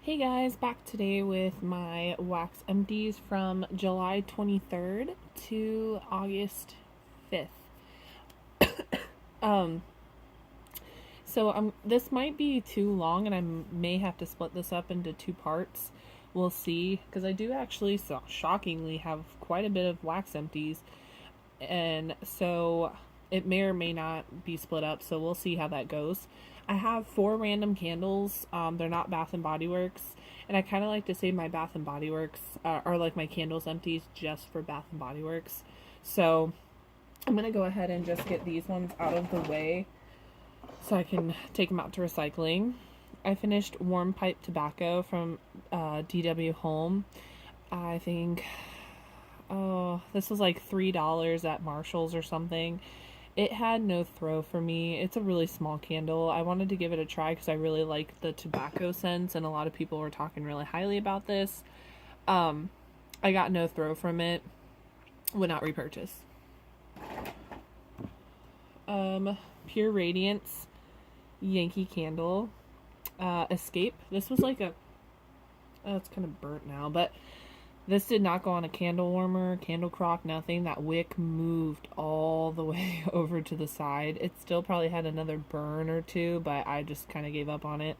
Hey guys, back today with my wax empties from July 23rd to August 5th. Um, this might be too long and I may have to split this up into two parts. We'll see, because I do actually shockingly have quite a bit of wax empties, and so it may or may not be split up, so we'll see how that goes. I have 4 random candles. They're not Bath and Body Works, and I kind of like to save my Bath and Body Works, or like my candles empties, just for Bath and Body Works. So I'm gonna go ahead and just get these ones out of the way so I can take them out to recycling. I finished Warm Pipe Tobacco from DW Home. I think, oh, this was like $3 at Marshall's or something. It had no throw for me. It's a really small candle. I wanted to give it a try because I really liked the tobacco scents, and a lot of people were talking really highly about this. I got no throw from it. Would not repurchase. Pure Radiance Yankee Candle. Escape. This was like a... Oh, it's kind of burnt now, but this did not go on a candle warmer, candle crock, nothing. That wick moved all the way over to the side. It still probably had another burn or two, but I just kind of gave up on it.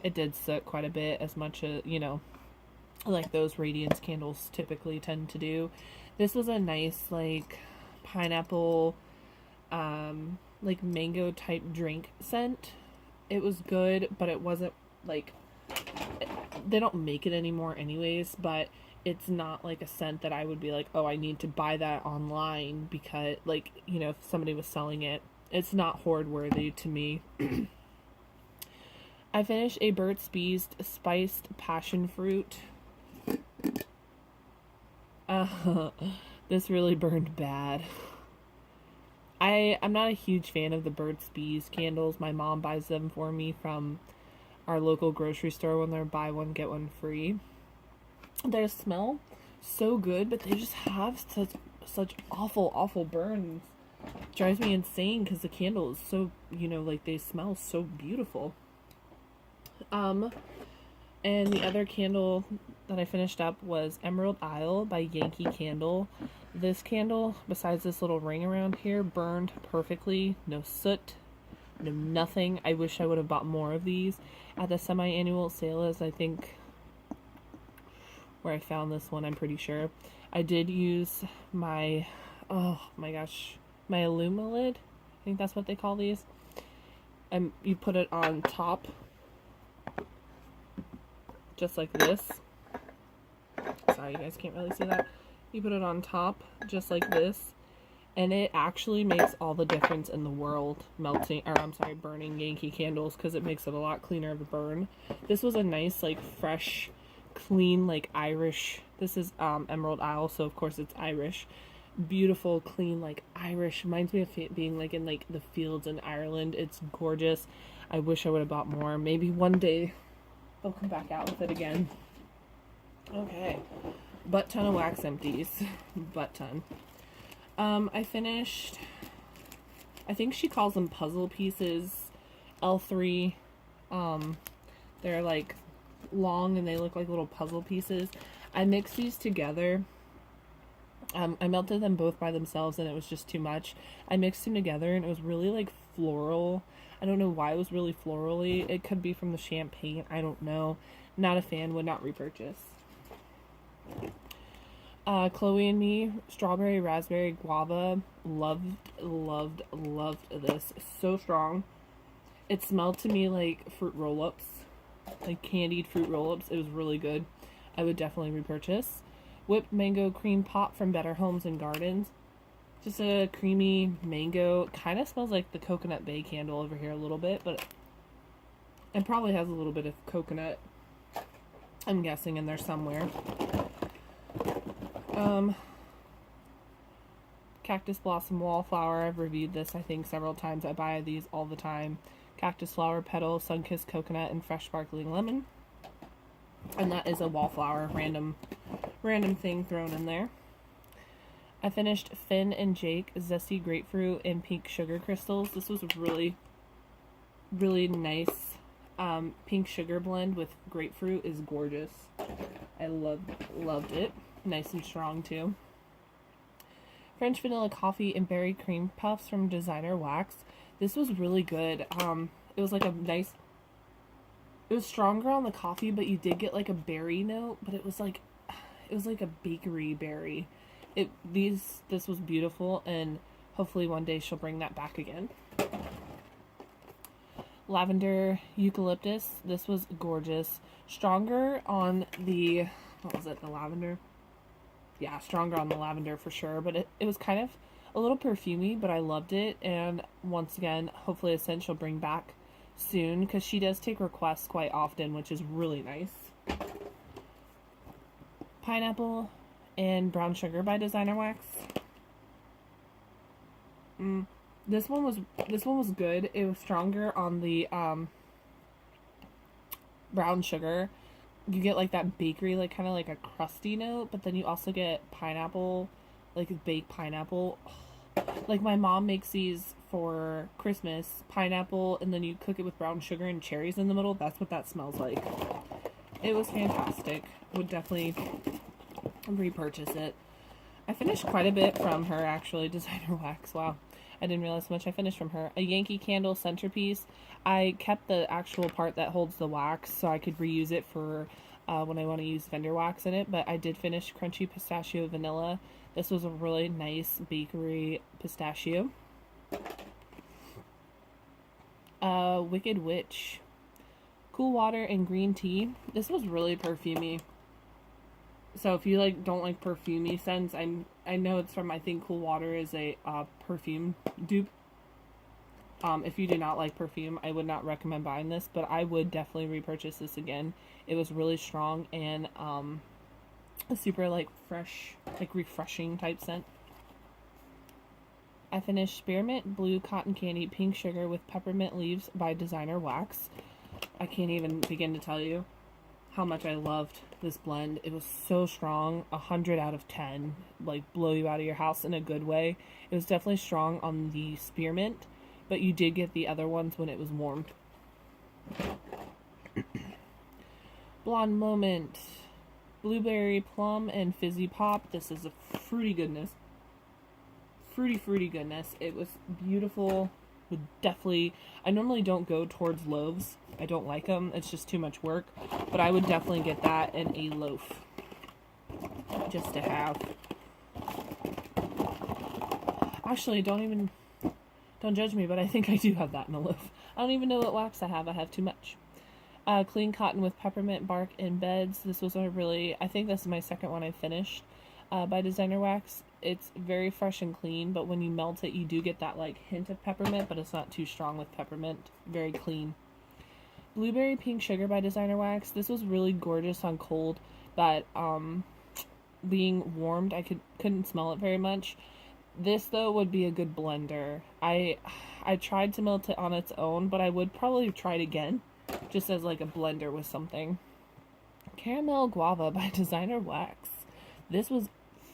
It did soot quite a bit, as much as, like those Radiance candles typically tend to do. This was a nice, like, pineapple, like mango type drink scent. It was good, but it wasn't, like, they don't make it anymore anyways, but it's not like a scent that I would be like, oh, I need to buy that online because, like, if somebody was selling it. It's not hoard worthy to me. I finished a Burt's Bees spiced passion fruit. This really burned bad. I'm not a huge fan of the Burt's Bees candles. My mom buys them for me from our local grocery store when they're buy one get one free. They smell so good, but they just have such awful burns. It drives me insane because the candle is so, like, they smell so beautiful. And the other candle that I finished up was Emerald Isle by Yankee Candle. This candle, besides this little ring around here, burned perfectly. No soot, no nothing. I wish I would have bought more of these at the semi-annual sale, as I think where I found this one, I'm pretty sure. I did use my, oh my gosh, my Illumilid. I think that's what they call these. And you put it on top, just like this. Sorry, you guys can't really see that. You put it on top, just like this, and it actually makes all the difference in the world burning Yankee candles, because it makes it a lot cleaner to burn. This was a nice, like, fresh, clean, like, Irish. This is Emerald Isle, so of course it's Irish. Beautiful, clean, like, Irish. Reminds me of it being, like, in, like, the fields in Ireland. It's gorgeous. I wish I would have bought more. Maybe one day they'll come back out with it again. Okay. Butt ton of wax empties. Butt ton. I finished, I think she calls them puzzle pieces, L3. They're, like, long and they look like little puzzle pieces. I mixed these together. I melted them both by themselves and it was just too much. I mixed them together and it was really, like, floral. I don't know why it was really florally. It could be from the champagne. I don't know. Not a fan. Would not repurchase. Chloe and Me strawberry raspberry guava. Loved this. So strong. It smelled to me like fruit roll-ups, like candied fruit roll-ups. It was really good. I would definitely repurchase. Whipped mango cream pop from Better Homes and Gardens. Just a creamy mango. Kind of smells like the Coconut Bay candle over here a little bit, but it probably has a little bit of coconut, I'm guessing, in there somewhere. Cactus Blossom Wallflower. I've reviewed this, I think, several times. I buy these all the time. Cactus Flower Petal, Sunkissed Coconut, and Fresh Sparkling Lemon. And that is a wallflower, random thing thrown in there. I finished Finn and Jake Zesty Grapefruit and Pink Sugar Crystals. This was really, really nice pink sugar blend with grapefruit is gorgeous. I loved it. Nice and strong too. French vanilla coffee and berry cream puffs from Designer Wax. This was really good. It was like a nice, it was stronger on the coffee, but you did get like a berry note, but it was like a bakery berry. This was beautiful, and hopefully one day she'll bring that back again. Lavender eucalyptus. This was gorgeous. Stronger on the, what was it, the lavender? Yeah, stronger on the lavender for sure, but it was kind of a little perfumey, but I loved it. And once again, hopefully a scent she'll bring back soon, because she does take requests quite often, which is really nice. Pineapple and brown sugar by Designer Wax. This one was good. It was stronger on the brown sugar. You get like that bakery, like kind of like a crusty note, but then you also get pineapple, like baked pineapple. Like my mom makes these for Christmas, pineapple, and then you cook it with brown sugar and cherries in the middle. That's what that smells like. It was fantastic. Would definitely repurchase it. I finished quite a bit from her, actually. Designer Wax. Wow. I didn't realize how much I finished from her. A Yankee Candle centerpiece. I kept the actual part that holds the wax so I could reuse it for when I want to use vendor wax in it. But I did finish Crunchy Pistachio Vanilla. This was a really nice bakery pistachio. Wicked Witch. Cool Water and Green Tea. This was really perfumey. So if you don't like perfumey scents, I know it's from, I think Cool Water is a perfume dupe. If you do not like perfume, I would not recommend buying this, but I would definitely repurchase this again. It was really strong and a super fresh, refreshing type scent. I finished Spearmint Blue Cotton Candy Pink Sugar with Peppermint Leaves by Designer Wax. I can't even begin to tell you how much I loved this blend. It was so strong. 100 out of 10. Blow you out of your house in a good way. It was definitely strong on the spearmint, but you did get the other ones when it was warmed. Blonde Moment. Blueberry Plum and Fizzy Pop. This is a fruity goodness. Fruity goodness. It was beautiful. Would definitely, I normally don't go towards loaves. I don't like them. It's just too much work. But I would definitely get that in a loaf. Just to have. Actually, don't judge me, but I think I do have that in a loaf. I don't even know what wax I have. I have too much. Clean Cotton with Peppermint Bark and Beds. This was I think this is my second one I finished by Designer Wax. It's very fresh and clean, but when you melt it, you do get that hint of peppermint, but it's not too strong with peppermint. Very clean. Blueberry Pink Sugar by Designer Wax. This was really gorgeous on cold, but being warmed, I couldn't smell it very much. This though would be a good blender. I tried to melt it on its own, but I would probably try it again, just as a blender with something. Caramel Guava by Designer Wax. This was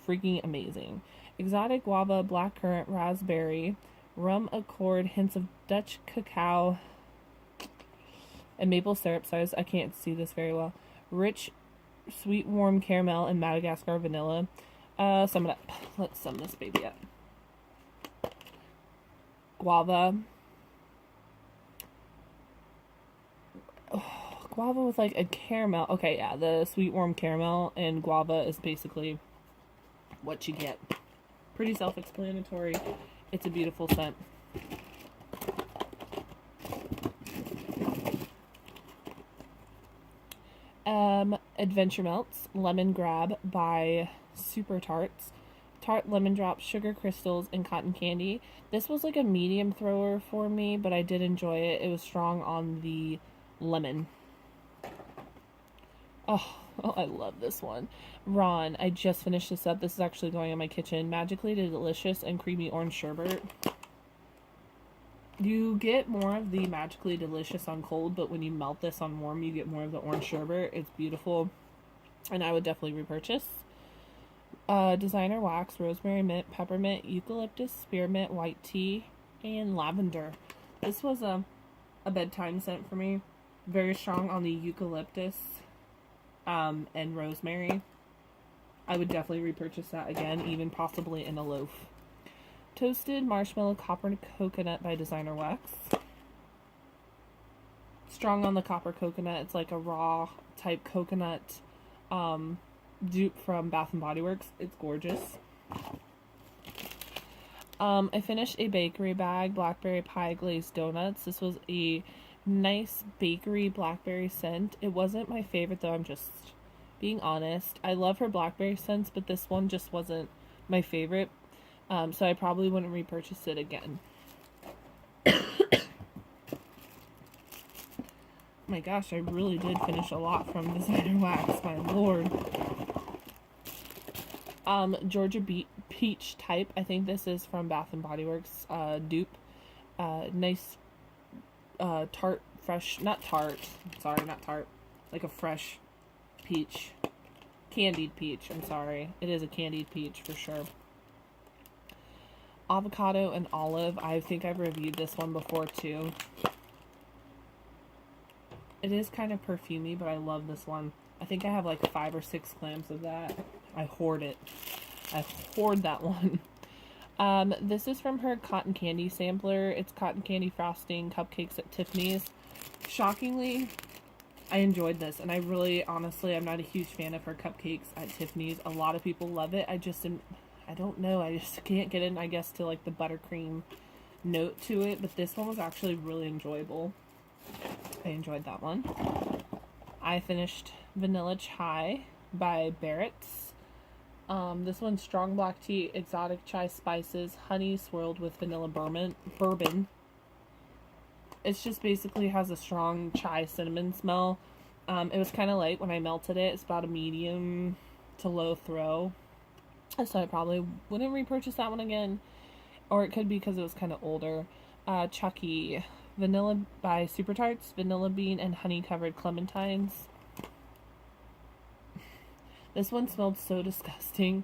freaking amazing. Exotic guava, blackcurrant, raspberry, rum accord, hints of Dutch cacao, and maple syrup. So I can't see this very well. Rich, sweet, warm caramel and Madagascar vanilla. Sum it up. Let's sum this baby up. Guava. Guava with a caramel. Okay, yeah, the sweet warm caramel and guava is basically what you get. Pretty self-explanatory. It's a beautiful scent. Adventure Melts Lemon Grab by Super Tarts. Tart lemon drops, sugar crystals, and cotton candy. This was a medium thrower for me, but I did enjoy it. It was strong on the lemon. Oh, I love this one. Ron, I just finished this up. This is actually going in my kitchen. Magically Delicious and Creamy Orange Sherbet. You get more of the Magically Delicious on cold, but when you melt this on warm, you get more of the orange sherbet. It's beautiful, and I would definitely repurchase. Designer Wax, Rosemary Mint, Peppermint, Eucalyptus, Spearmint, White Tea, and Lavender. This was a bedtime scent for me. Very strong on the eucalyptus and rosemary. I would definitely repurchase that again, even possibly in a loaf. Toasted Marshmallow Copper Coconut by Designer Wax. Strong on the copper coconut. It's like a raw type coconut dupe from Bath and Body Works. It's gorgeous. I finished a bakery bag, blackberry pie glazed donuts. This was a nice bakery blackberry scent. It wasn't my favorite though, I'm just being honest. I love her blackberry scents, but this one just wasn't my favorite. So I probably wouldn't repurchase it again. My gosh, I really did finish a lot from Designer Wax, my lord. Georgia Peach type. I think this is from Bath and Body Works dupe. Nice tart, fresh, not tart. Sorry, not tart. Like a fresh peach. Candied peach, I'm sorry. It is a candied peach for sure. Avocado and olive. I think I've reviewed this one before too. It is kind of perfumey, but I love this one. I think I have like 5 or 6 clams of that. I hoard it. I hoard that one. This is from her cotton candy sampler. It's cotton candy frosting cupcakes at Tiffany's. Shockingly, I enjoyed this, and I really, honestly, I'm not a huge fan of her cupcakes at Tiffany's. A lot of people love it. I don't know. I just can't get in, I guess, to like the buttercream note to it, but this one was actually really enjoyable. I enjoyed that one. I finished Vanilla Chai by Barrett's. This one's strong black tea, exotic chai spices, honey swirled with vanilla bourbon. It's just basically has a strong chai cinnamon smell. It was kind of light when I melted it. It's about a medium to low throw. So I probably wouldn't repurchase that one again. Or it could be because it was kind of older. Chucky. Vanilla by Super Tarts, vanilla bean and honey covered clementines. This one smelled so disgusting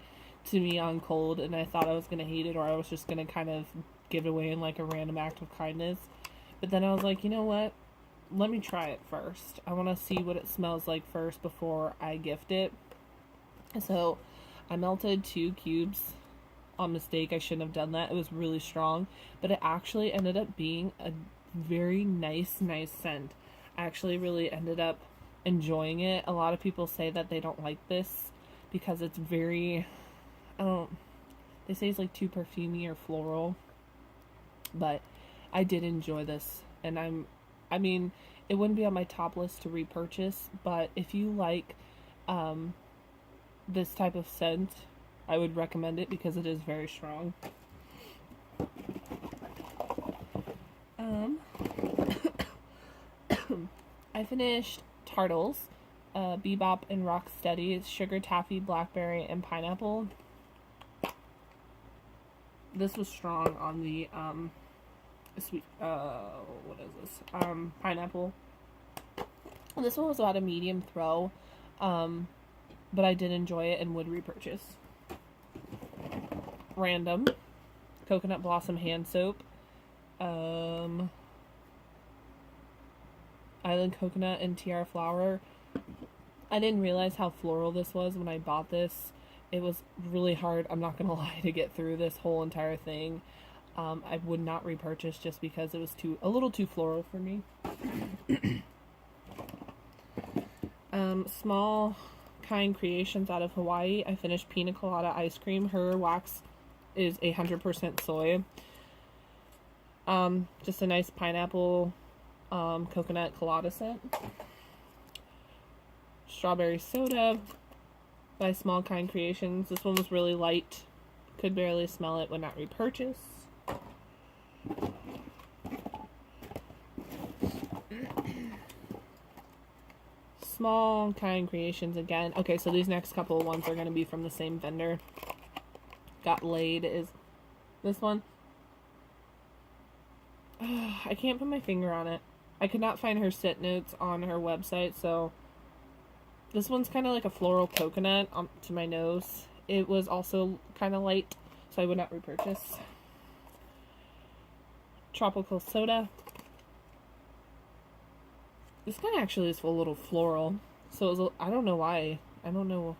to me on cold, and I thought I was going to hate it, or I was just going to kind of give it away in like a random act of kindness. But then I was like, you know what? Let me try it first. I want to see what it smells like first before I gift it. So I melted 2 cubes on mistake. I shouldn't have done that. It was really strong, but it actually ended up being a very nice scent. I actually really ended up enjoying it. A lot of people say that they don't like this because it's very, they say it's like too perfumey or floral, but I did enjoy this, and I mean, it wouldn't be on my top list to repurchase, but if you like this type of scent, I would recommend it because it is very strong. I finished Tartles, Bebop and Rocksteady, Sugar Taffy, Blackberry, and Pineapple. This was strong on the sweet, what is this? Pineapple. This one was about a medium throw, but I did enjoy it and would repurchase. Random, Coconut Blossom Hand Soap, Island Coconut and Tiara Flower. I didn't realize how floral this was when I bought this. It was really hard, I'm not gonna lie, to get through this whole entire thing. I would not repurchase just because it was a little too floral for me. Small Kind Creations out of Hawaii. I finished Pina Colada Ice Cream. Her wax is 100% soy. Just a nice pineapple coconut colada scent. Strawberry Soda by Small Kind Creations. This one was really light. Could barely smell it. Would not repurchase. Small Kind Creations again. Okay, so these next couple of ones are going to be from the same vendor. Got Laid is this one. I can't put my finger on it. I could not find her scent notes on her website, so this one's kind of like a floral coconut to my nose. It was also kind of light, so I would not repurchase. Tropical Soda. This one actually is a little floral. So it was, I don't know why. I don't know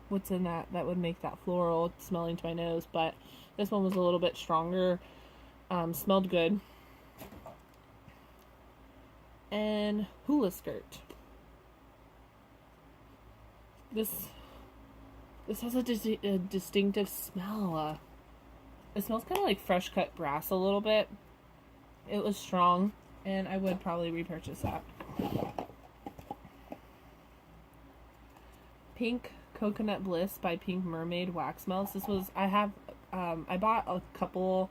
what's in that would make that floral smelling to my nose. But this one was a little bit stronger. Smelled good. And hula skirt. This has a distinctive smell. It smells kind of like fresh cut grass a little bit. It was strong, and I would probably repurchase that. Pink Coconut Bliss by Pink Mermaid wax melts. This was, I bought a couple,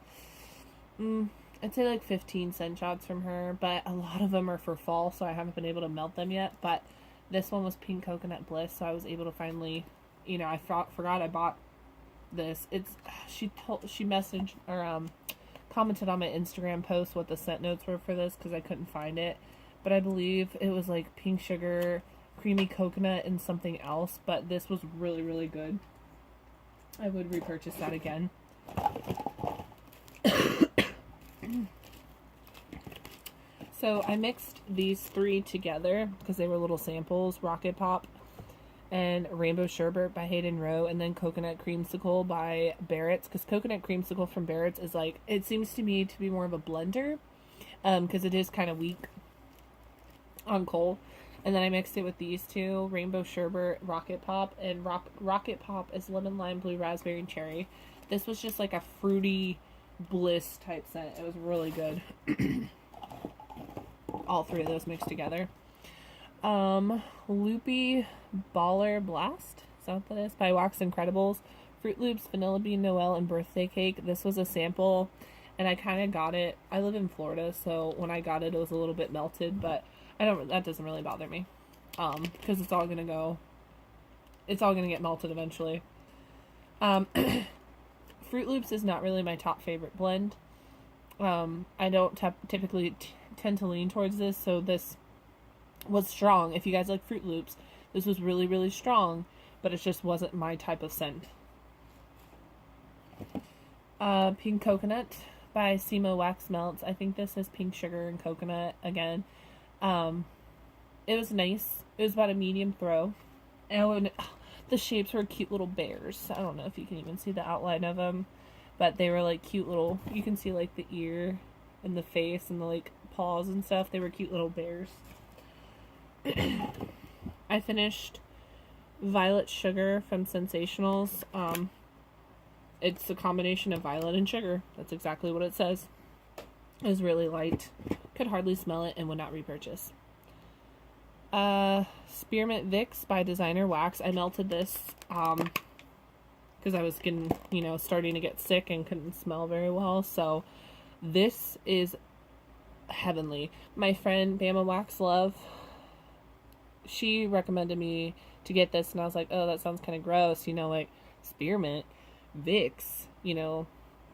I'd say like 15-cent shots from her, but a lot of them are for fall, so I haven't been able to melt them yet. But this one was Pink Coconut Bliss, so I was able to finally, I forgot I bought this. She messaged or commented on my Instagram post what the scent notes were for this because I couldn't find it, but I believe it was like pink sugar, creamy coconut, and something else. But this was really, really good. I would repurchase that again. So I mixed these three together because they were little samples: Rocket Pop and Rainbow Sherbet by Hayden Rowe, and then Coconut Creamsicle by Barrett's, because Coconut Creamsicle from Barrett's is like, it seems to me to be more of a blender, because it is kind of weak on cold. And then I mixed it with these two, Rainbow Sherbet, Rocket Pop, and Rocket Pop is lemon, lime, blue, raspberry, and cherry. This was just like a fruity bliss type scent. It was really good. All three of those mixed together. Loopy Baller Blast, is that what that is? By Wax Incredibles. Fruit Loops, Vanilla Bean Noel, and Birthday Cake. This was a sample, and I kind of got it. I live in Florida, so when I got it, it was a little bit melted, but that doesn't really bother me. Because it's all gonna get melted eventually. Fruit Loops is not really my top favorite blend. I don't typically tend to lean towards this, so this was strong. If you guys like Fruit Loops, this was really, really strong, but it just wasn't my type of scent. Pink Coconut by Simo Wax Melts. I think this is pink sugar and coconut again. It was nice. It was about a medium throw. And the shapes were cute little bears. I don't know if you can even see the outline of them, but they were like cute little, you can see like the ear and the face and the like paws and stuff. They were cute little bears. I finished Violet Sugar from Sensationals. It's a combination of violet and sugar. That's exactly what it says. It was really light. Could hardly smell it and would not repurchase. Spearmint Vicks by Designer Wax. I melted this because I was getting, starting to get sick and couldn't smell very well. So this is heavenly. My friend Bama Wax Love, she recommended me to get this, and I was like, oh, that sounds kind of gross, like spearmint, Vicks,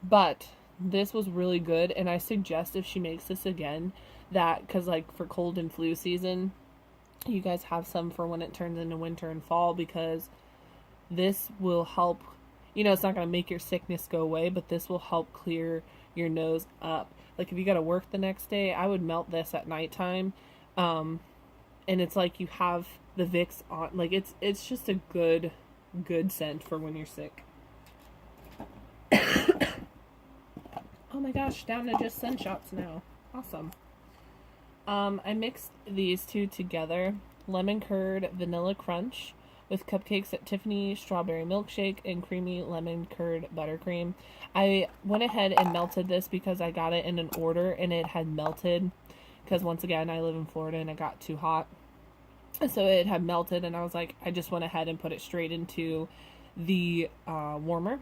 but this was really good, and I suggest if she makes this again, that, because like for cold and flu season, you guys have some for when it turns into winter and fall, because this will help, it's not going to make your sickness go away, but this will help clear your nose up. Like if you got to work the next day, I would melt this at nighttime, and it's like you have the Vicks on, like it's just a good scent for when you're sick. Oh my gosh, down to just scent shots now. Awesome. I mixed these two together. Lemon curd vanilla crunch with cupcakes at Tiffany, strawberry milkshake, and creamy lemon curd buttercream. I went ahead and melted this because I got it in an order and it had melted. Because once again, I live in Florida and it got too hot. So it had melted, and I was like, I just went ahead and put it straight into the warmer.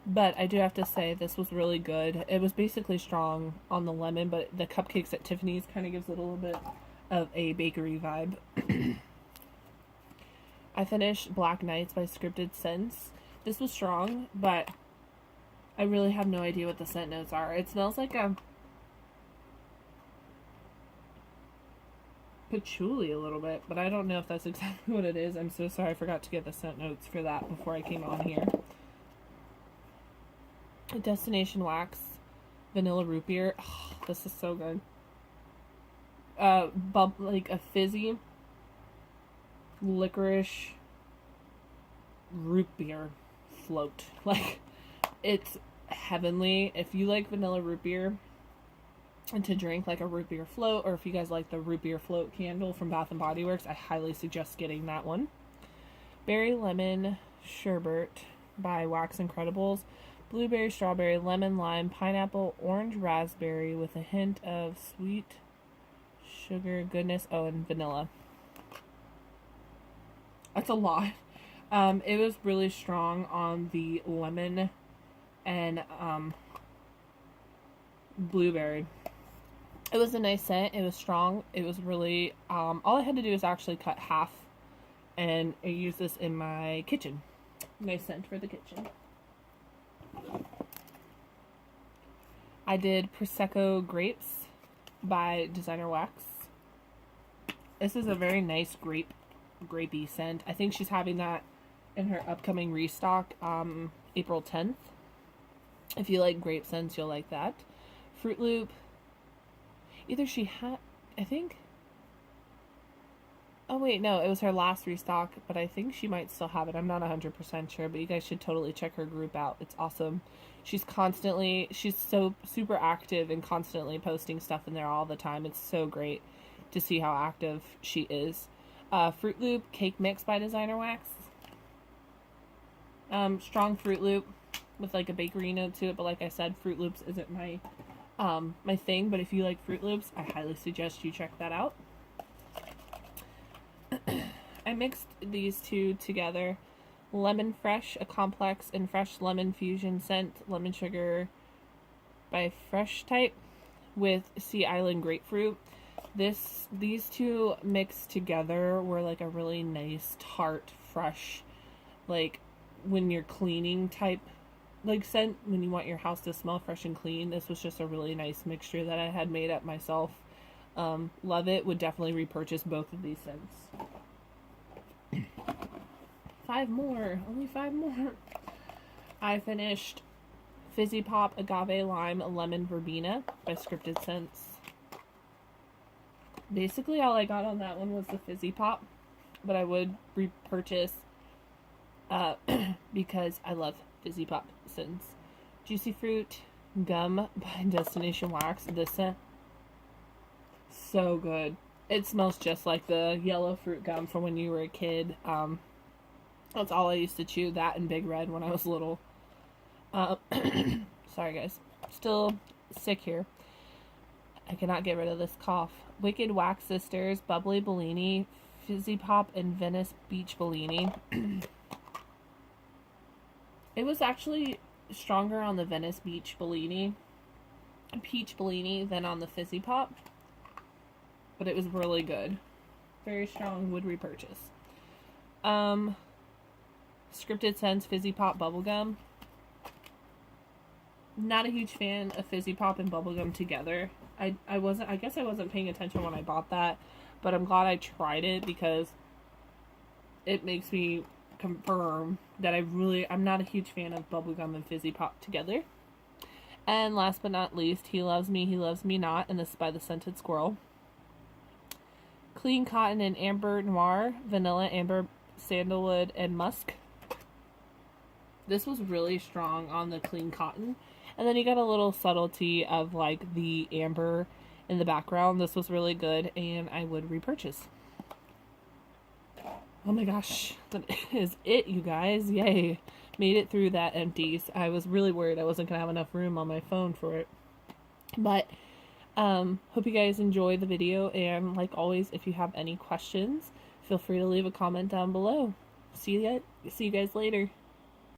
But I do have to say, this was really good. It was basically strong on the lemon, but the cupcakes at Tiffany's kind of gives it a little bit of a bakery vibe. I finished Black Nights by Scripted Scents. This was strong, but I really have no idea what the scent notes are. It smells like a patchouli a little bit, but I don't know if that's exactly what it is. I'm so sorry, I forgot to get the scent notes for that before I came on here. Destination Wax Vanilla Root Beer. Oh, this is so good. like a fizzy licorice root beer float. Like, it's heavenly. If you like vanilla root beer and to drink like a root beer float, or if you guys like the root beer float candle from Bath and Body Works, I highly suggest getting that one. Berry lemon sherbet by Wax Incredibles. Blueberry, strawberry, lemon, lime, pineapple, orange, raspberry with a hint of sweet sugar goodness. Oh, and vanilla. That's a lot. It was really strong on the lemon and blueberry. It was a nice scent. It was strong. It was really, all I had to do was actually cut half, and I use this in my kitchen. Nice scent for the kitchen. I did Prosecco Grapes by Designer Wax. This is a very nice grapey scent. I think she's having that in her upcoming restock, April 10th. If you like grape scents, you'll like that. Fruit Loop. Either she had, I think. Oh wait, no, it was her last restock, but I think she might still have it. I'm not 100% sure, but you guys should totally check her group out. It's awesome. She's so super active and constantly posting stuff in there all the time. It's so great to see how active she is. Fruit Loop Cake Mix by Designer Wax. Strong Fruit Loop with like a bakery note to it, but like I said, Fruit Loops isn't my my thing, but if you like Fruit Loops, I highly suggest you check that out. I mixed these two together. Lemon Fresh, a complex and fresh lemon fusion scent, lemon sugar by Fresh Type with Sea Island grapefruit. These two mixed together were like a really nice, tart, fresh, like when you're cleaning type like scent, when you want your house to smell fresh and clean. This was just a really nice mixture that I had made up myself. Love it. Would definitely repurchase both of these scents. 5 more. Only 5 more. I finished Fizzy Pop Agave Lime Lemon Verbena by Scripted Scents. Basically all I got on that one was the Fizzy Pop, but I would repurchase because I love Fizzy Pop scents. Juicy Fruit Gum by Destination Wax. This scent, so good. It smells just like the yellow fruit gum from when you were a kid. That's all I used to chew, that and Big Red when I was little. Sorry guys, still sick here. I cannot get rid of this cough. Wicked Wax Sisters Bubbly Bellini, Fizzy Pop, and Venice Beach Bellini. It was actually stronger on the Venice Beach Bellini, Peach Bellini, than on the Fizzy Pop. But it was really good. Very strong, would repurchase. Scripted Scents Fizzy Pop Bubblegum. Not a huge fan of Fizzy Pop and Bubblegum together. I guess I wasn't paying attention when I bought that, but I'm glad I tried it because it makes me confirm that I'm not a huge fan of Bubblegum and Fizzy Pop together. And last but not least, He Loves Me, He Loves Me Not, and this is by The Scented Squirrel. Clean Cotton and Amber Noir, Vanilla, Amber, Sandalwood, and Musk. This was really strong on the Clean Cotton. And then you got a little subtlety of like the amber in the background. This was really good and I would repurchase. Oh my gosh, that is it, you guys. Yay. Made it through that empties. I was really worried I wasn't going to have enough room on my phone for it. But hope you guys enjoy the video, and like always, if you have any questions, feel free to leave a comment down below. See you guys later.